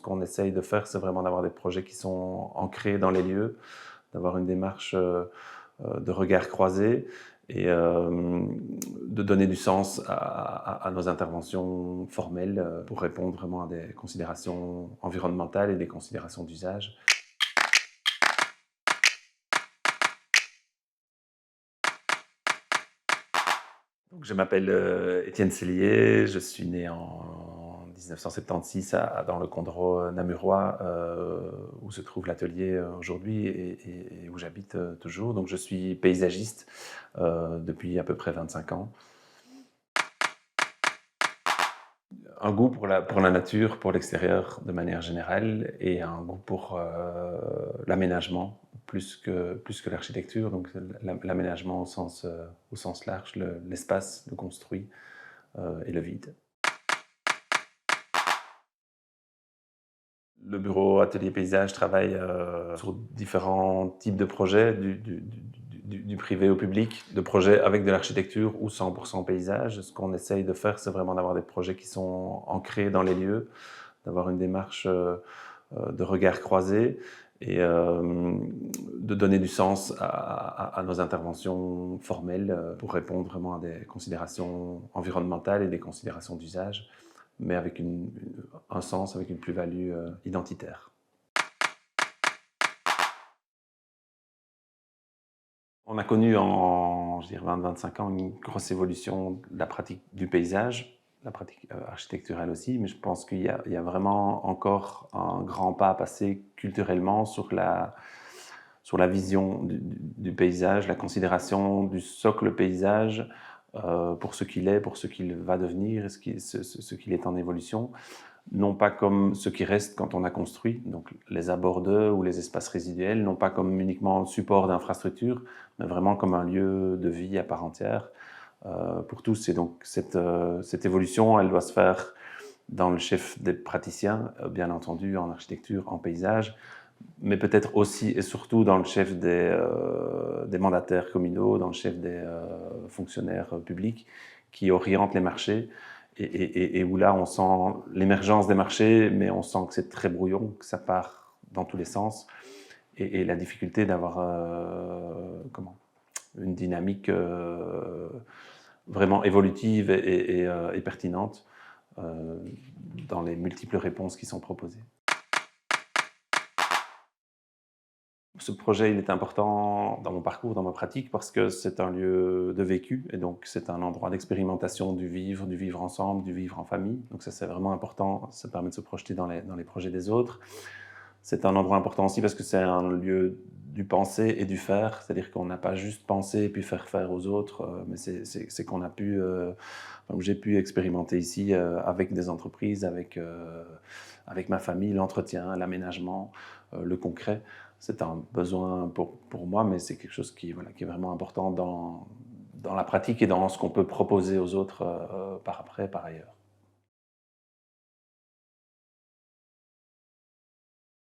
ce qu'on essaye de faire, c'est vraiment d'avoir des projets qui sont ancrés dans les lieux, d'avoir une démarche de regard croisé et de donner du sens à nos interventions formelles pour répondre vraiment à des considérations environnementales et des considérations d'usage. Donc, je m'appelle Étienne Sellier, je suis né en 1976 dans le Condro namurois où se trouve l'atelier aujourd'hui et où j'habite toujours. Donc je suis paysagiste depuis à peu près 25 ans. Un goût pour la nature, pour l'extérieur de manière générale et un goût pour l'aménagement plus que l'architecture. Donc l'aménagement au sens large, l'espace, le construit et le vide. Le bureau Atelier Paysage travaille sur différents types de projets, du privé au public, de projets avec de l'architecture ou 100% paysage. Ce qu'on essaye de faire, c'est vraiment d'avoir des projets qui sont ancrés dans les lieux, d'avoir une démarche de regard croisé et de donner du sens à nos interventions formelles pour répondre vraiment à des considérations environnementales et des considérations d'usage, mais avec un sens, avec une plus-value identitaire. On a connu en 20-25 ans une grosse évolution de la pratique du paysage, la pratique architecturale aussi, mais je pense qu'il y a vraiment encore un grand pas à passer culturellement sur la vision du paysage, la considération du socle paysage pour ce qu'il est, pour ce qu'il va devenir, ce qu'il est en évolution. Non pas comme ce qui reste quand on a construit, donc les abords ou les espaces résiduels, non pas comme uniquement support d'infrastructure, mais vraiment comme un lieu de vie à part entière pour tous. Et donc cette évolution, elle doit se faire dans le chef des praticiens, bien entendu en architecture, en paysage, mais peut-être aussi et surtout dans le chef des mandataires communaux, dans le chef des fonctionnaires publics qui orientent les marchés et où là on sent l'émergence des marchés, mais on sent que c'est très brouillon, que ça part dans tous les sens et la difficulté d'avoir une dynamique vraiment évolutive et pertinente dans les multiples réponses qui sont proposées. Ce projet, il est important dans mon parcours, dans ma pratique, parce que c'est un lieu de vécu, et donc c'est un endroit d'expérimentation du vivre ensemble, du vivre en famille. Donc ça, c'est vraiment important, ça permet de se projeter dans les projets des autres. C'est un endroit important aussi parce que c'est un lieu du penser et du faire, c'est-à-dire qu'on n'a pas juste pensé et puis faire aux autres, mais c'est qu'on a pu, j'ai pu expérimenter ici avec des entreprises, avec ma famille, l'entretien, l'aménagement, le concret. C'est un besoin pour moi, mais c'est quelque chose qui est vraiment important dans la pratique et dans ce qu'on peut proposer aux autres par ailleurs.